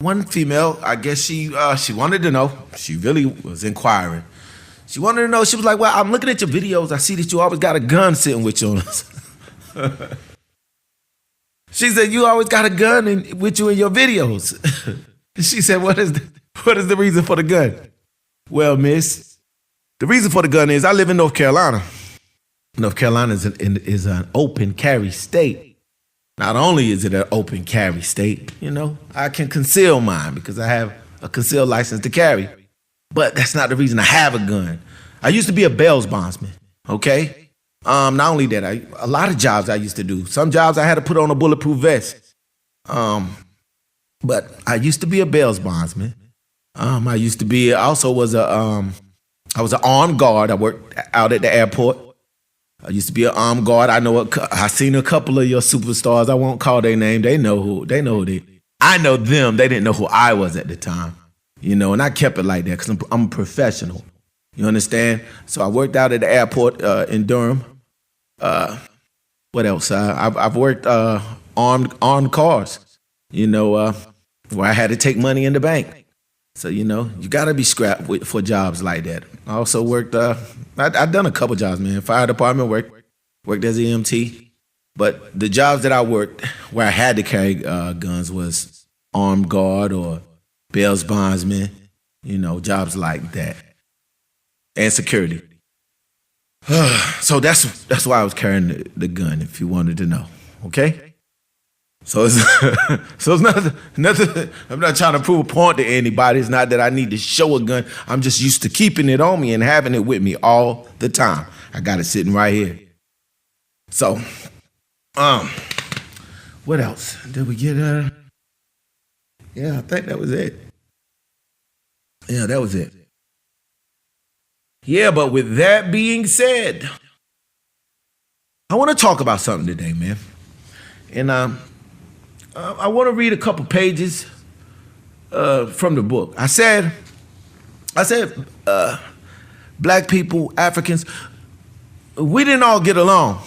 one female, I guess she wanted to know. She really was inquiring. She wanted to know. She was like, "Well, I'm looking at your videos. I see that you always got a gun sitting with you." She said, "You always got a gun with you in your videos." She said, "What is the reason for the gun?" "Well, miss, the reason for the gun is I live in North Carolina. North Carolina is an open carry state. Not only is it an open carry state, I can conceal mine because I have a concealed license to carry. But that's not the reason I have a gun. I used to be a bail bondsman, okay? Not only that, a lot of jobs I used to do. Some jobs I had to put on a bulletproof vest. But I used to be a bail bondsman. I was an armed guard. I worked out at the airport. I used to be an armed guard. I seen a couple of your superstars. I won't call their name. They know who they. I know them. They didn't know who I was at the time, and I kept it like that because I'm a professional. You understand? So I worked out at the airport in Durham. What else? I've worked armed cars, where I had to take money in the bank. So, you got to be scrapped for jobs like that. I also worked, I've done a couple jobs, man. Fire department, worked as an EMT. But the jobs that I worked where I had to carry guns was armed guard or bail bondsman, jobs like that. And security. So that's why I was carrying the gun, if you wanted to know, okay? So it's nothing. I'm not trying to prove a point to anybody. It's not that I need to show a gun. I'm just used to keeping it on me and having it with me all the time. I got it sitting right here. So, what else? Did we get Yeah, I think that was it. Yeah, that was it. Yeah, but with that being said, I want to talk about something today, man. And I want to read a couple pages from the book. I said, black people, Africans, we didn't all get along.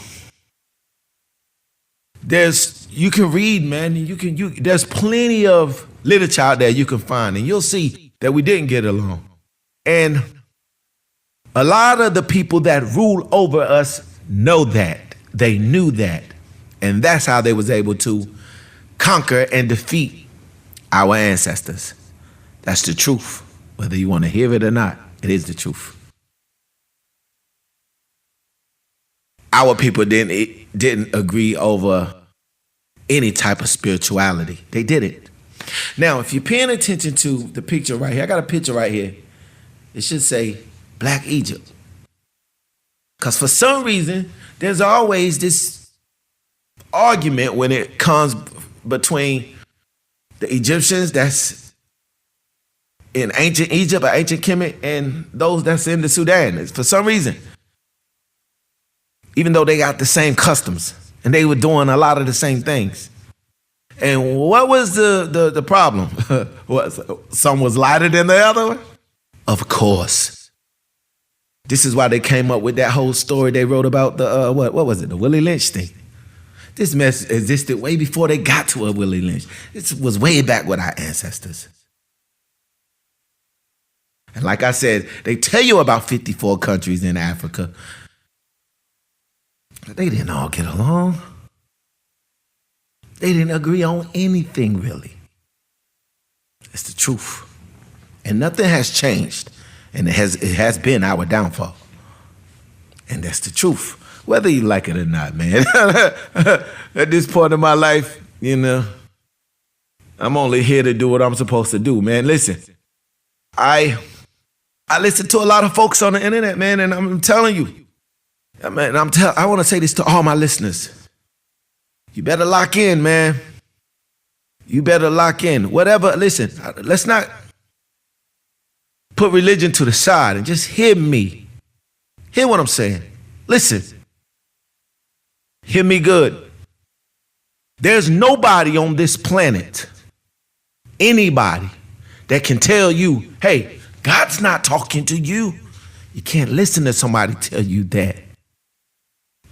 You can read, man. There's plenty of literature out there you can find, and you'll see that we didn't get along. And a lot of the people that rule over us know that. They knew that. And that's how they was able to conquer and defeat our ancestors. That's the truth. Whether you want to hear it or not, it is the truth. Our people didn't agree over any type of spirituality. They didn't. Now, if you're paying attention to the picture right here, I got a picture right here. It should say Black Egypt. Because for some reason, there's always this argument when it comes between the Egyptians that's in ancient Egypt or ancient Kemet and those that's in the Sudan. For some reason, even though they got the same customs and they were doing a lot of the same things. And what was the problem? Some was lighter than the other one? Of course. This is why they came up with that whole story they wrote about the, what was it, the Willie Lynch thing. This mess existed way before they got to a Willie Lynch. This was way back with our ancestors. And like I said, they tell you about 54 countries in Africa. They didn't all get along. They didn't agree on anything, really. It's the truth. And nothing has changed. And it has been our downfall. And that's the truth. Whether you like it or not, man. At this point in my life, I'm only here to do what I'm supposed to do, man. Listen, I listen to a lot of folks on the internet, man, and I'm telling you, man, I want to say this to all my listeners. You better lock in, man. You better lock in. Whatever, listen, let's not put religion to the side and just hear me. Hear what I'm saying. Listen. Hear me good. There's nobody on this planet, anybody, that can tell you, hey, God's not talking to you. You can't listen to somebody tell you that.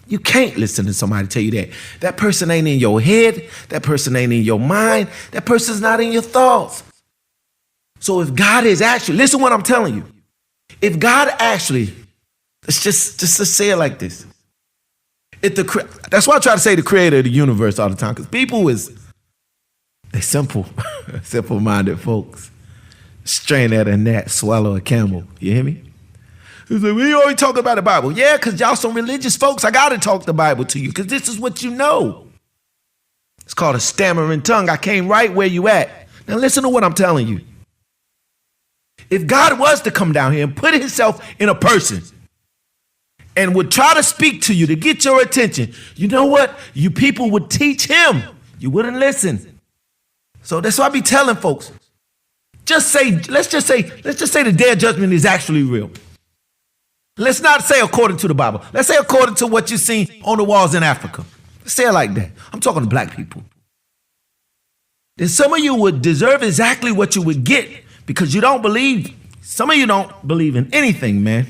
You can't listen to somebody tell you that. That person ain't in your head. That person ain't in your mind. That person's not in your thoughts. So if God is actually, listen what I'm telling you. If God actually, let's just say it like this. That's why I try to say the creator of the universe all the time, because people they're simple, simple-minded folks. Strain at a gnat, swallow a camel. You hear me? He's like, we always talk about the Bible. Yeah, because y'all some religious folks. I got to talk the Bible to you because this is what you know. It's called a stammering tongue. I came right where you at. Now listen to what I'm telling you. If God was to come down here and put himself in a person and would try to speak to you to get your attention, you know what? You people would teach him. You wouldn't listen. So that's why I be telling folks, let's just say the day of judgment is actually real. Let's not say according to the Bible. Let's say according to what you've seen on the walls in Africa. Let's say it like that. I'm talking to black people. Then some of you would deserve exactly what you would get because you don't believe. Some of you don't believe in anything, man.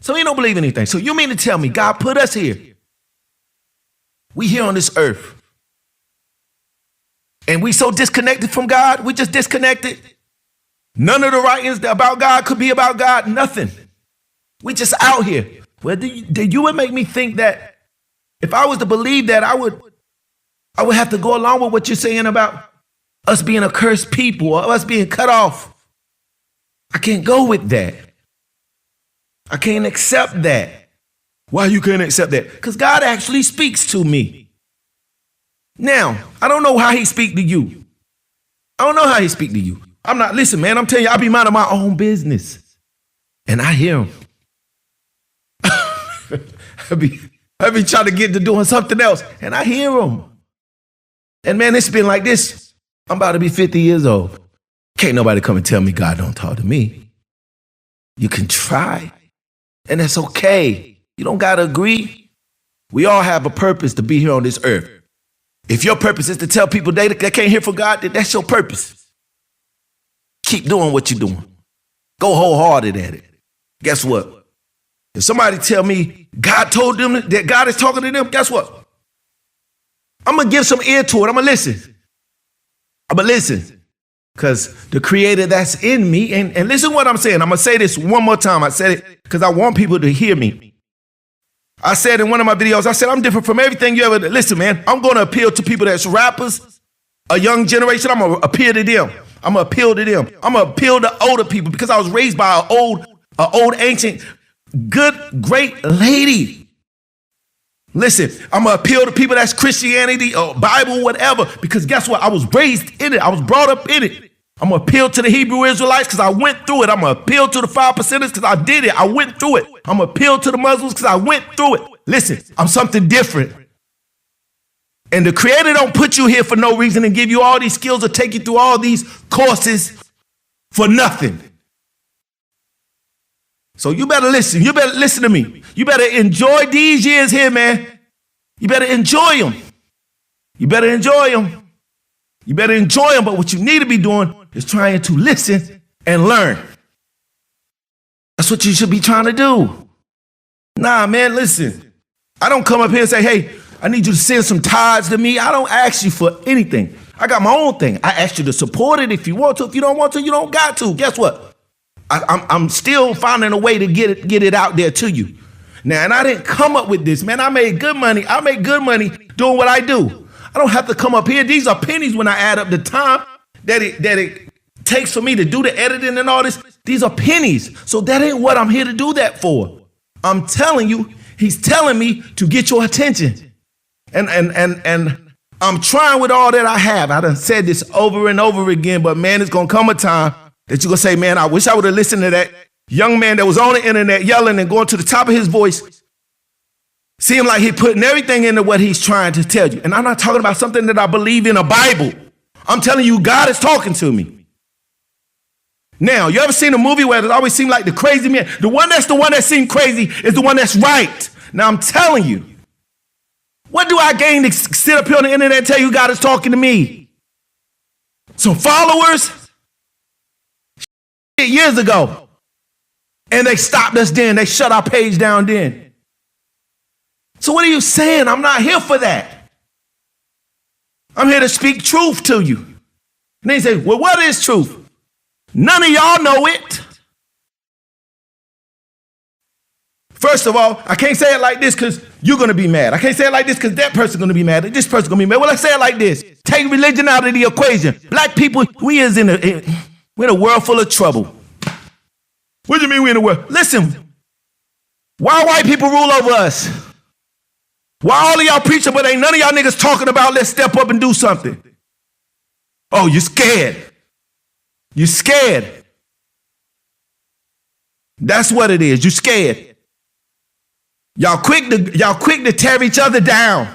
Some of you don't believe in anything. So you mean to tell me God put us here? We here on this earth. And we so disconnected from God. We just disconnected. None of the writings about God could be about God. Nothing. We just out here. Well, you would make me think that if I was to believe that, I would have to go along with what you're saying about us being a cursed people or us being cut off. I can't go with that. I can't accept that. Why you can't accept that? Because God actually speaks to me. Now, I don't know how he speak to you. I don't know how he speak to you. Listen, man, I'm telling you, I be minding my own business. And I hear him. I be trying to get to doing something else. And I hear him. And man, it's been like this. I'm about to be 50 years old. Can't nobody come and tell me God don't talk to me. You can try. And that's okay. You don't got to agree. We all have a purpose to be here on this earth. If your purpose is to tell people they can't hear from God, then that's your purpose. Keep doing what you're doing. Go wholehearted at it. Guess what? If somebody tell me God told them that God is talking to them, guess what? I'm going to give some ear to it. I'm going to listen. Because the creator that's in me, and listen to what I'm saying. I'm going to say this one more time. I said it because I want people to hear me. I said in one of my videos, I said, I'm different from everything you ever did. Listen, man, I'm going to appeal to people that's rappers, a young generation. I'm going to appeal to them. I'm going to appeal to them. I'm going to appeal to older people because I was raised by an old, ancient, good, great lady. Listen, I'm going to appeal to people that's Christianity or Bible, whatever, because guess what? I was raised in it. I was brought up in it. I'm going to appeal to the Hebrew Israelites because I went through it. I'm going to appeal to the 5%ers because I did it. I went through it. I'm going to appeal to the Muslims because I went through it. Listen, I'm something different. And the creator don't put you here for no reason and give you all these skills or take you through all these courses for nothing. So you better listen. You better listen to me. You better enjoy these years here, man. You better enjoy them. You better enjoy them. You better enjoy them. But what you need to be doing is trying to listen and learn. That's what you should be trying to do. Nah, man, listen. I don't come up here and say, hey, I need you to send some tithes to me. I don't ask you for anything. I got my own thing. I ask you to support it if you want to. If you don't want to, you don't got to. Guess what? I'm still finding a way to get it out there to you. Now, and I didn't come up with this, man. I made good money. I make good money doing what I do. I don't have to come up here. These are pennies when I add up the time that it takes for me to do the editing and all this. These are pennies. So that ain't what I'm here to do that for. I'm telling you, he's telling me to get your attention. And I'm trying with all that I have. I done said this over and over again, but man, it's going to come a time that you're going to say, man, I wish I would have listened to that young man that was on the internet yelling and going to the top of his voice. Seemed like he putting everything into what he's trying to tell you. And I'm not talking about something that I believe in a Bible. I'm telling you, God is talking to me. Now, you ever seen a movie where it always seemed like the crazy man? The one that seemed crazy is the one that's right. Now, I'm telling you, what do I gain to sit up here on the internet and tell you God is talking to me? Some followers? Years ago. And they stopped us then. They shut our page down then. So what are you saying? I'm not here for that. I'm here to speak truth to you. And they say, well, what is truth? None of y'all know it. First of all, I can't say it like this because you're going to be mad. I can't say it like this because that person's going to be mad. This person's going to be mad. Well, let's say it like this. Take religion out of the equation. Black people, we're in a world full of trouble. What do you mean we're in a world? Listen, why white people rule over us? Why all of y'all preaching, but ain't none of y'all niggas talking about let's step up and do something? Oh, you're scared. You're scared. That's what it is. You're scared. Y'all quick to tear each other down.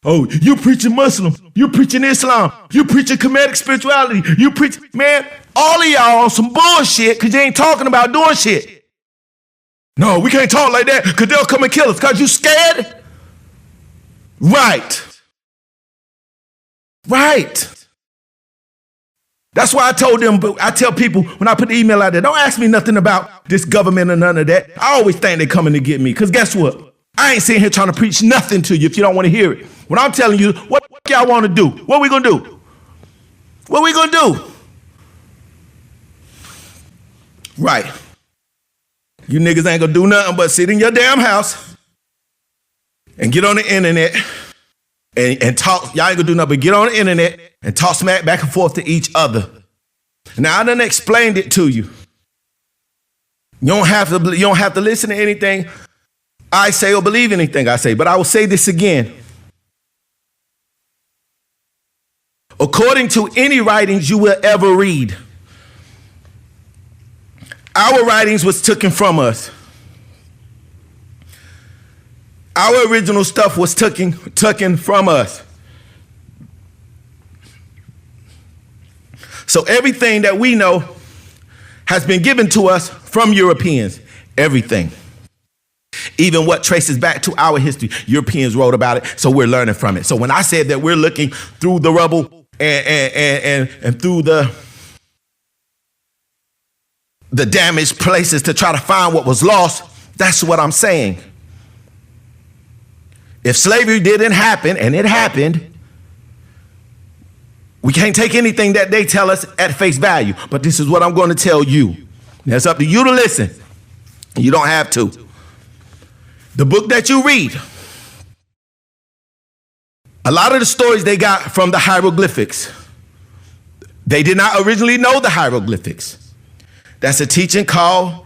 Oh, you preaching Muslim. You preaching Islam. You preaching Kemetic spirituality. You preach, man, all of y'all on some bullshit because you ain't talking about doing shit. No, we can't talk like that because they'll come and kill us because you scared? Right. That's why I tell people when I put the email out there, don't ask me nothing about this government or none of that. I always think they're coming to get me because guess what? I ain't sitting here trying to preach nothing to you if you don't want to hear it. What I'm telling you, what y'all want to do? What we going to do? What we going to do? Right. You niggas ain't going to do nothing but sit in your damn house and get on the internet and talk. Y'all ain't going to do nothing but get on the internet and talk smack back and forth to each other. Now, I done explained it to you. You don't have to listen to anything I say or believe anything I say, but I will say this again. According to any writings you will ever read, our writings was taken from us. Our original stuff was taken from us. So everything that we know has been given to us from Europeans. Everything. Even what traces back to our history. Europeans wrote about it, so we're learning from it. So when I said that we're looking through the rubble and through the damaged places to try to find what was lost, that's what I'm saying. If slavery didn't happen, and it happened, we can't take anything that they tell us at face value. But this is what I'm going to tell you. Now, it's up to you to listen. You don't have to. The book that you read, a lot of the stories they got from the hieroglyphics. They did not originally know the hieroglyphics. That's a teaching called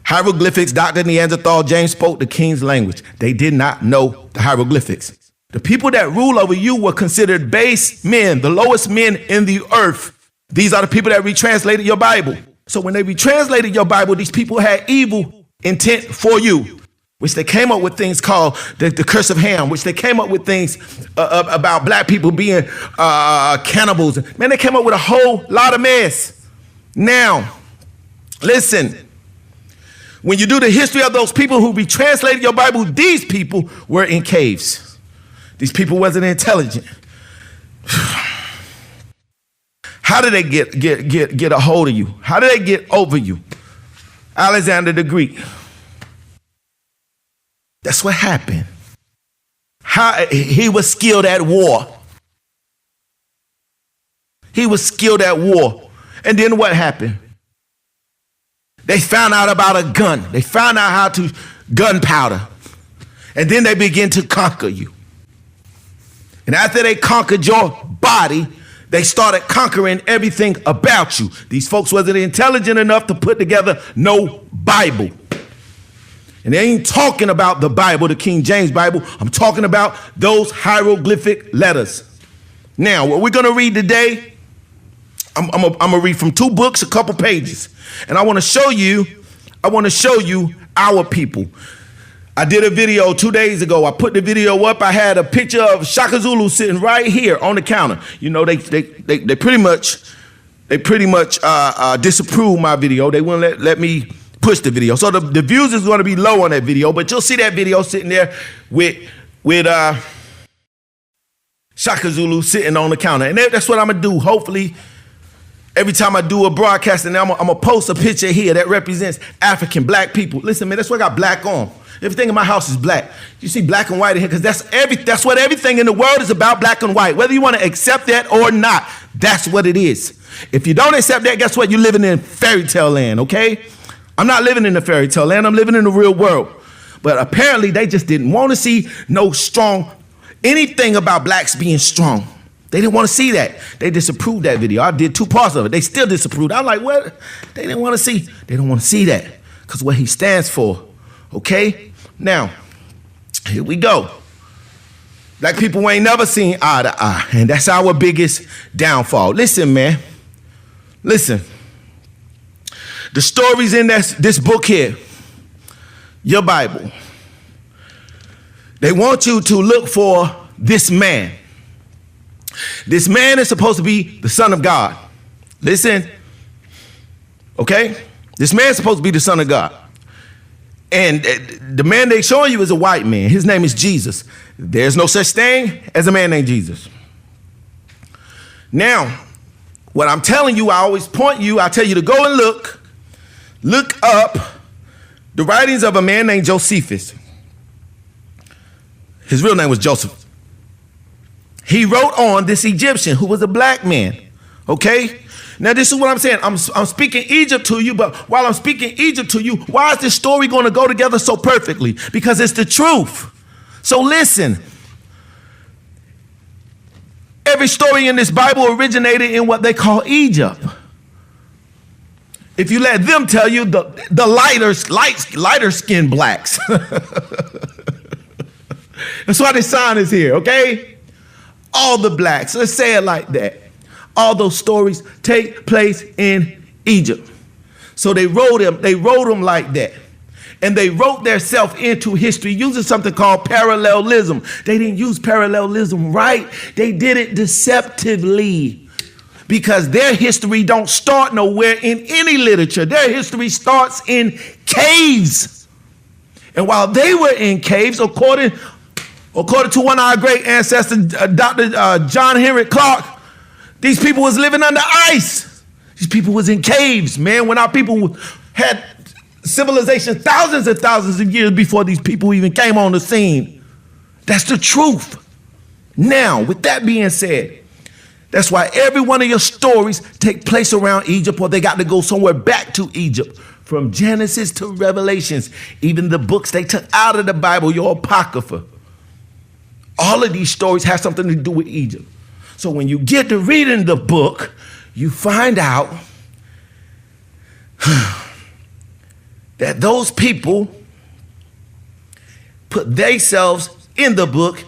Hieroglyphics. Dr. Neanderthal James spoke the king's language. They did not know the hieroglyphics. The people that rule over you were considered base men, the lowest men in the earth. These are the people that retranslated your Bible. So when they retranslated your Bible, these people had evil intent for you, which they came up with things called the curse of Ham, which they came up with things about black people being cannibals. Man, they came up with a whole lot of mess. Now, listen. When you do the history of those people who retranslated your Bible, these people were in caves. These people wasn't intelligent. How did they get a hold of you? How did they get over you? Alexander the Greek. That's what happened. He was skilled at war. He was skilled at war. And then what happened? They found out about a gun. They found out how to gunpowder. And then they begin to conquer you. And after they conquered your body, they started conquering everything about you. These folks wasn't intelligent enough to put together no Bible. And they ain't talking about the Bible, the King James Bible. I'm talking about those hieroglyphic letters. Now, what we're going to read today, I'm going to read from two books, a couple pages. And I want to show you our people. I did a video 2 days ago. I put the video up. I had a picture of Shaka Zulu sitting right here on the counter. You know, they pretty much disapproved my video. They wouldn't let me push the video. So the views is going to be low on that video, but you'll see that video sitting there with Shaka Zulu sitting on the counter. And that's what I'm going to do. Hopefully, every time I do a broadcast, and I'm going to post a picture here that represents African black people. Listen, man, that's what I got black on. Everything in my house is black. You see black and white in here because that's what everything in the world is about, black and white. Whether you want to accept that or not, That's what it is. If you don't accept that, guess what? You're living in fairy tale land, okay? I'm not living in the fairy tale land. I'm living in the real world. But apparently they just didn't want to see anything about blacks being strong. They didn't want to see that. They disapproved that video. I did 2 parts of it. They still disapproved. I'm like, what? They didn't want to see. They don't want to see that because what he stands for, okay? Now, here we go. Black people ain't never seen eye to eye, and that's our biggest downfall. Listen, man. Listen. The stories in this book here, your Bible, they want you to look for this man. This man is supposed to be the Son of God. Listen, okay? This man is supposed to be the Son of God. And the man they showing you is a white man. His name is Jesus. There's no such thing as a man named Jesus. Now, what I'm telling you, I always I tell you to go and look up the writings of a man named Josephus. His real name was Joseph. He wrote on this Egyptian who was a black man, okay? Now, this is what I'm saying. I'm speaking Egypt to you, but while I'm speaking Egypt to you, why is this story going to go together so perfectly? Because it's the truth. So listen. Every story in this Bible originated in what they call Egypt. If you let them tell you the lighter skinned blacks. That's why this sign is here, okay? All the blacks, let's say it like that. All those stories take place in Egypt. So they wrote them like that. And they wrote themselves into history using something called parallelism. They didn't use parallelism right. They did it deceptively. Because their history don't start nowhere in any literature. Their history starts in caves. And while they were in caves, according to one of our great ancestors, Dr. John Henry Clark, these people was living under ice. These people was in caves, man. When our people had civilization thousands and thousands of years before these people even came on the scene. That's the truth. Now, with that being said, that's why every one of your stories take place around Egypt, or they got to go somewhere back to Egypt. From Genesis to Revelations, even the books they took out of the Bible, your Apocrypha. All of these stories have something to do with Egypt. So when you get to reading the book, you find out that those people put themselves in the book